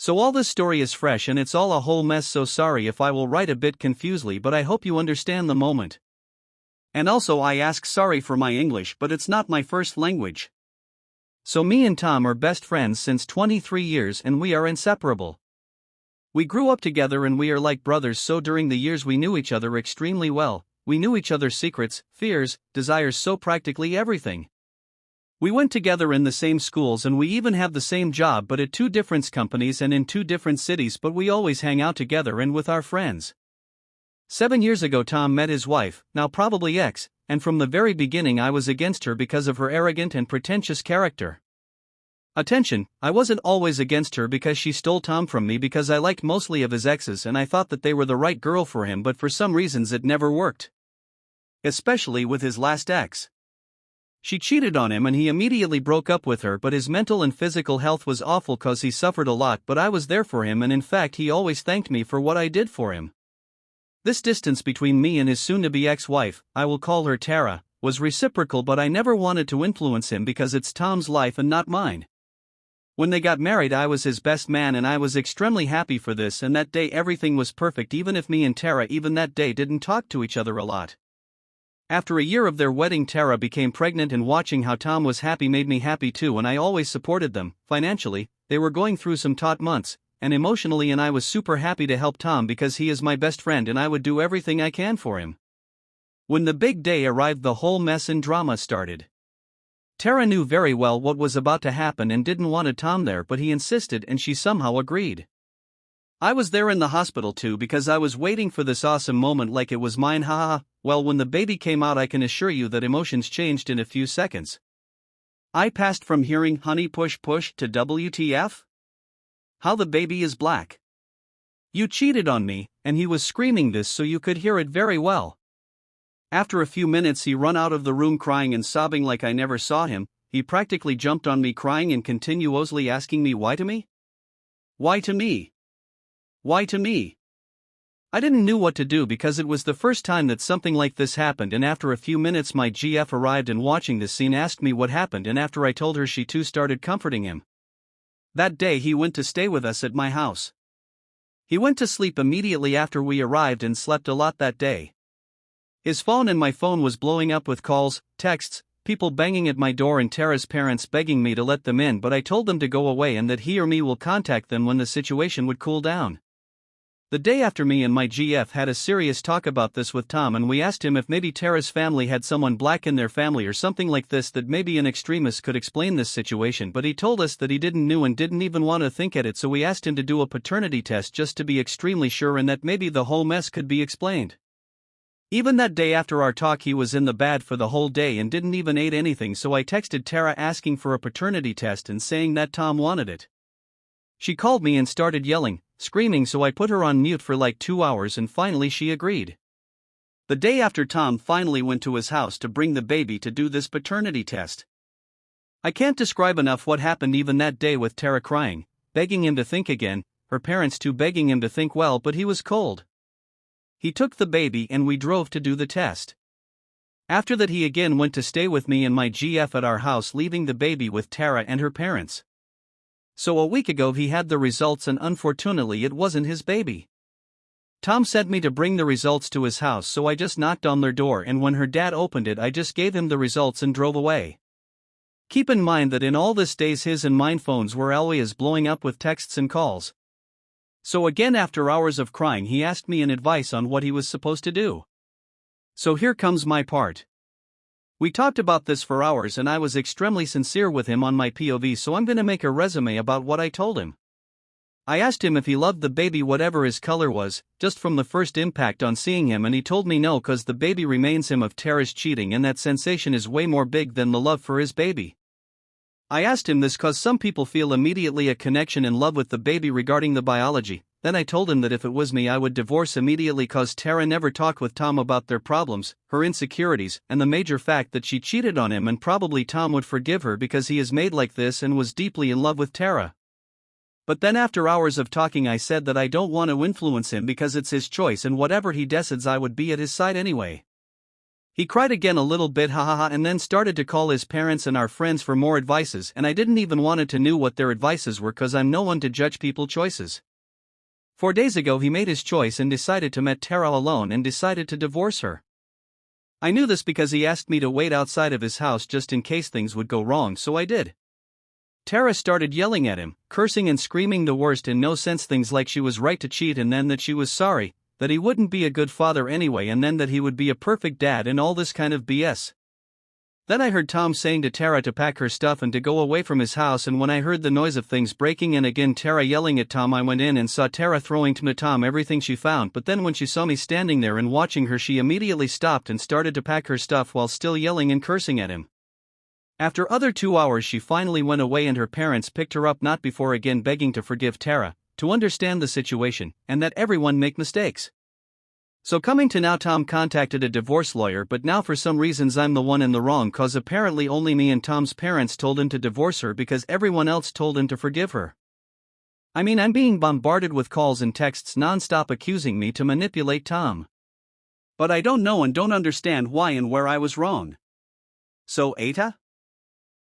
So all this story is fresh and it's all a whole mess, so sorry if I will write a bit confusedly, but I hope you understand the moment. And also I ask sorry for my English, but it's not my first language. So me and Tom are best friends since 23 years and we are inseparable. We grew up together and we are like brothers, so during the years we knew each other extremely well. We knew each other's secrets, fears, desires, so practically everything. We went together in the same schools and we even have the same job but at two different companies and in two different cities, but we always hang out together and with our friends. 7 years ago Tom met his wife, now probably ex, and from the very beginning I was against her because of her arrogant and pretentious character. Attention, I wasn't always against her because she stole Tom from me, because I liked mostly of his exes and I thought that they were the right girl for him, but for some reasons it never worked. Especially with his last ex. She cheated on him and he immediately broke up with her, but his mental and physical health was awful cause he suffered a lot, but I was there for him and in fact he always thanked me for what I did for him. This distance between me and his soon-to-be ex-wife, I will call her Tara, was reciprocal, but I never wanted to influence him because it's Tom's life and not mine. When they got married I was his best man and I was extremely happy for this, and that day everything was perfect, even if me and Tara even that day didn't talk to each other a lot. After a year of their wedding Tara became pregnant and watching how Tom was happy made me happy too, and I always supported them. Financially, they were going through some tough months, and emotionally, and I was super happy to help Tom because he is my best friend and I would do everything I can for him. When the big day arrived the whole mess and drama started. Tara knew very well what was about to happen and didn't want Tom there, but he insisted and she somehow agreed. I was there in the hospital too because I was waiting for this awesome moment like it was mine, haha. Well, when the baby came out I can assure you that emotions changed in a few seconds. I passed from hearing honey push push to WTF? How the baby is black. You cheated on me, and he was screaming this so you could hear it very well. After a few minutes he run out of the room crying and sobbing like I never saw him. He practically jumped on me crying and continuously asking me why to me? Why to me? Why to me? I didn't know what to do because it was the first time that something like this happened, and after a few minutes my GF arrived and watching this scene asked me what happened, and after I told her she too started comforting him. That day he went to stay with us at my house. He went to sleep immediately after we arrived and slept a lot that day. His phone and my phone was blowing up with calls, texts, people banging at my door and Tara's parents begging me to let them in, but I told them to go away and that he or me will contact them when the situation would cool down. The day after, me and my GF had a serious talk about this with Tom, and we asked him if maybe Tara's family had someone black in their family or something like this, that maybe an extremist could explain this situation, but he told us that he didn't know and didn't even want to think at it, so we asked him to do a paternity test just to be extremely sure and that maybe the whole mess could be explained. Even that day after our talk he was in the bad for the whole day and didn't even eat anything, so I texted Tara asking for a paternity test and saying that Tom wanted it. She called me and started yelling, screaming, so I put her on mute for like 2 hours and finally she agreed. The day after Tom finally went to his house to bring the baby to do this paternity test. I can't describe enough what happened even that day with Tara crying, begging him to think again, her parents too begging him to think well, but he was cold. He took the baby and we drove to do the test. After that he again went to stay with me and my GF at our house, leaving the baby with Tara and her parents. So a week ago he had the results and unfortunately it wasn't his baby. Tom sent me to bring the results to his house, so I just knocked on their door and when her dad opened it I just gave him the results and drove away. Keep in mind that in all this days his and mine phones were always blowing up with texts and calls. So again after hours of crying he asked me an advice on what he was supposed to do. So here comes my part. We talked about this for hours and I was extremely sincere with him on my POV, so I'm gonna make a resume about what I told him. I asked him if he loved the baby whatever his color was, just from the first impact on seeing him, and he told me no, cause the baby reminds him of Tara's cheating and that sensation is way more big than the love for his baby. I asked him this cause some people feel immediately a connection and love with the baby regarding the biology. Then I told him that if it was me I would divorce immediately cause Tara never talked with Tom about their problems, her insecurities, and the major fact that she cheated on him, and probably Tom would forgive her because he is made like this and was deeply in love with Tara. But then after hours of talking I said that I don't want to influence him because it's his choice and whatever he decides I would be at his side anyway. He cried again a little bit, hahaha, and then started to call his parents and our friends for more advices, and I didn't even wanted to know what their advices were cause I'm no one to judge people choices. 4 days ago he made his choice and decided to met Tara alone and decided to divorce her. I knew this because he asked me to wait outside of his house just in case things would go wrong, so I did. Tara started yelling at him, cursing and screaming the worst in no sense things like she was right to cheat and then that she was sorry, that he wouldn't be a good father anyway and then that he would be a perfect dad and all this kind of BS. Then I heard Tom saying to Tara to pack her stuff and to go away from his house, and when I heard the noise of things breaking and again Tara yelling at Tom, I went in and saw Tara throwing to Tom everything she found, but then when she saw me standing there and watching her she immediately stopped and started to pack her stuff while still yelling and cursing at him. After other 2 hours she finally went away and her parents picked her up, not before again begging to forgive Tara, to understand the situation, and that everyone make mistakes. So coming to now, Tom contacted a divorce lawyer, but now for some reasons I'm the one in the wrong cause apparently only me and Tom's parents told him to divorce her because everyone else told him to forgive her. I mean, I'm being bombarded with calls and texts non-stop accusing me to manipulate Tom. But I don't know and don't understand why and where I was wrong. So AITAH?